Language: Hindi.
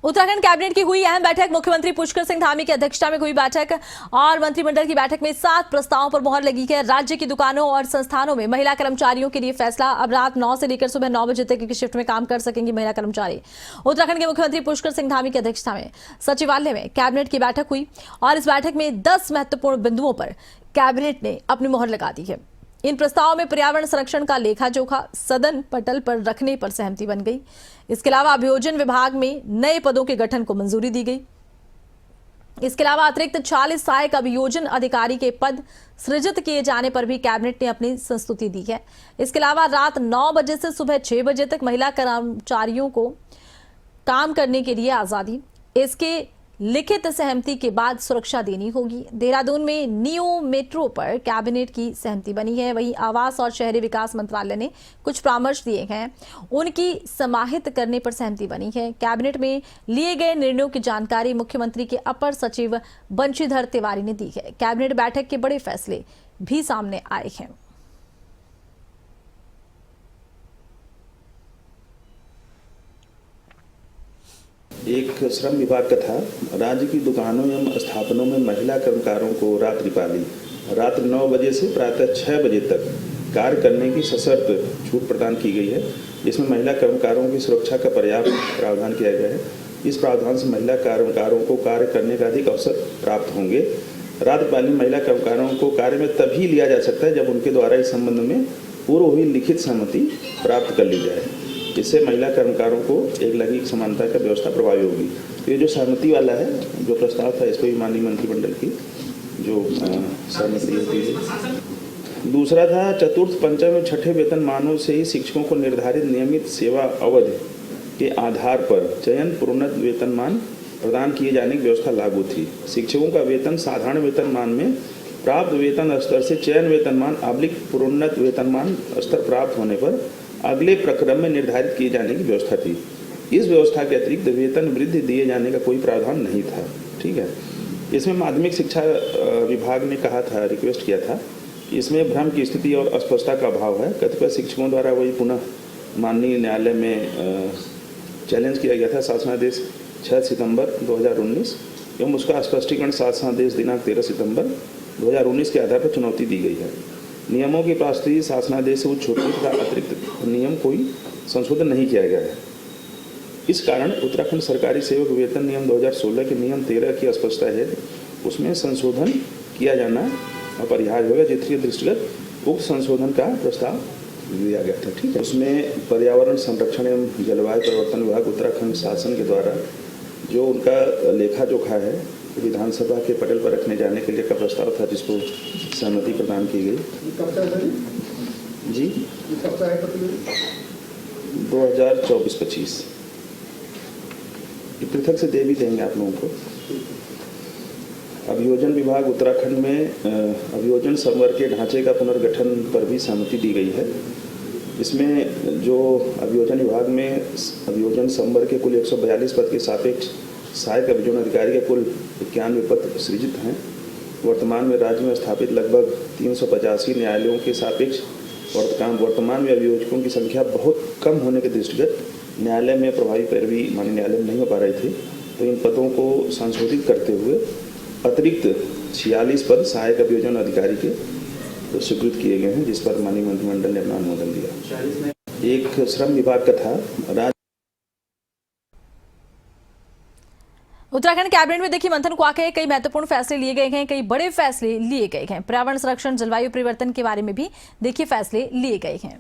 उत्तराखंड कैबिनेट की हुई अहम बैठक। मुख्यमंत्री पुष्कर सिंह धामी की अध्यक्षता में हुई बैठक और मंत्रिमंडल की बैठक में 7 प्रस्तावों पर मुहर लगी है। राज्य की दुकानों और संस्थानों में महिला कर्मचारियों के लिए फैसला। अब रात 9 से लेकर सुबह 9 बजे तक की शिफ्ट में काम कर सकेंगी महिला कर्मचारी। उत्तराखंड के मुख्यमंत्री पुष्कर सिंह धामी की अध्यक्षता में सचिवालय में कैबिनेट की बैठक हुई और इस बैठक में 10 महत्वपूर्ण बिंदुओं पर कैबिनेट ने अपनी मुहर लगा दी है। इन प्रस्तावों में पर्यावरण संरक्षण का लेखा जोखा सदन पटल पर रखने पर सहमति बन गई। इसके अलावा अभियोजन विभाग में नए पदों के गठन को मंजूरी दी गई। इसके अलावा अतिरिक्त 40 सहायक अभियोजन अधिकारी के पद सृजित किए जाने पर भी कैबिनेट ने अपनी संस्तुति दी है। इसके अलावा रात 9 बजे से सुबह 6 बजे तक महिला कर्मचारियों को काम करने के लिए आजादी। इसके लिखित सहमति के बाद सुरक्षा देनी होगी। देहरादून में नियो मेट्रो पर कैबिनेट की सहमति बनी है। वहीं आवास और शहरी विकास मंत्रालय ने कुछ परामर्श दिए हैं, उनकी समाहित करने पर सहमति बनी है। कैबिनेट में लिए गए निर्णयों की जानकारी मुख्यमंत्री के अपर सचिव बंशीधर तिवारी ने दी है। कैबिनेट बैठक के बड़े फैसले भी सामने आए हैं। एक श्रम विभाग का था। राज्य की दुकानों एवं स्थापनों में महिला कर्मकारों को रात्रि 9 बजे से प्रातः 6 बजे तक कार्य करने की सशर्त छूट प्रदान की गई है। इसमें महिला कर्मकारों की सुरक्षा का पर्याप्त प्रावधान किया गया है। इस प्रावधान से महिला कर्मकारों को कार्य करने का अधिक अवसर प्राप्त होंगे। रात्रिकालीन महिला कर्मकारों को कार्य में तभी लिया जा सकता है जब उनके द्वारा इस संबंध में पूर्व हुई लिखित सहमति प्राप्त कर ली जाए। इससे महिला कर्मकारों को एक लैंगिक समानता का व्यवस्था प्रभावी होगी। तो ये जो सहमति वाला है जो प्रस्ताव था, इस पर भी माननीय मंत्रिमंडल की जो सहमति होती है। दूसरा था चतुर्थ, पंचम एवं छठे वेतनमानों से ही शिक्षकों को निर्धारित नियमित सेवा अवधि के आधार पर चयन प्रोन्नत वेतनमान प्रदान किए जाने की व्यवस्था लागू थी। शिक्षकों का वेतन साधारण वेतनमान में प्राप्त वेतन स्तर से चयन वेतनमान प्रोन्नत वेतनमान स्तर प्राप्त होने पर अगले प्रक्रम में निर्धारित किए जाने की व्यवस्था थी। इस व्यवस्था के अतिरिक्त वेतन वृद्धि दिए जाने का कोई प्रावधान नहीं था। ठीक है। इसमें माध्यमिक शिक्षा विभाग ने कहा था, रिक्वेस्ट किया था, इसमें भ्रम की स्थिति और अस्पष्टता का अभाव है। कतिपय शिक्षकों द्वारा वही पुनः माननीय न्यायालय में चैलेंज किया गया था। शासनादेश 6 सितंबर 2019 एवं उसका स्पष्टीकरण शासनादेश दिनांक 13 सितंबर 2019 के आधार पर चुनौती दी गई है। नियमों की पारित शासनादेश से उच्च छूट का अतिरिक्त नियम कोई संशोधन नहीं किया गया है। इस कारण उत्तराखंड सरकारी सेवक वेतन नियम 2016 के नियम 13 की अस्पष्टता है, उसमें संशोधन किया जाना अपरिहार्य होगा। जिसके दृष्टिगत उक्त संशोधन का प्रस्ताव दिया गया था। ठीक है। उसमें पर्यावरण संरक्षण एवं जलवायु परिवर्तन विभाग उत्तराखंड शासन के द्वारा जो उनका लेखा जोखा है विधानसभा के पटल पर रखने जाने के लिए का प्रस्ताव था, जिसको सहमति प्रदान की गई। जी 2024-25 पृथक से दे भी देंगे आप लोगों को। अभियोजन विभाग उत्तराखंड में अभियोजन संवर्ग के ढांचे का पुनर्गठन पर भी सहमति दी गई है। इसमें जो अभियोजन विभाग में अभियोजन संवर्ग के कुल 142 पद के सापेक्ष सहायक अभियोजन अधिकारी के कुल 91 पद सृजित हैं। वर्तमान में राज्य में स्थापित लगभग 385 न्यायालयों के सापेक्ष वर्तमान में अभियोजकों की संख्या बहुत कम होने के दृष्टिगत न्यायालय में प्रभावी पैरवी माननीय न्यायालय में नहीं हो पा रही थी। तो इन पदों को संशोधित करते हुए अतिरिक्त 46 पद सहायक अभियोजन अधिकारी के स्वीकृत किए गए हैं, जिस पर माननीय मंत्रिमंडल ने अपना अनुमोदन दिया। एक श्रम विभाग का था। उत्तराखंड कैबिनेट में देखिए मंथन को आके कई महत्वपूर्ण फैसले लिए गए हैं, कई बड़े फैसले लिए गए हैं। पर्यावरण संरक्षण, जलवायु परिवर्तन के बारे में भी देखिए फैसले लिए गए हैं।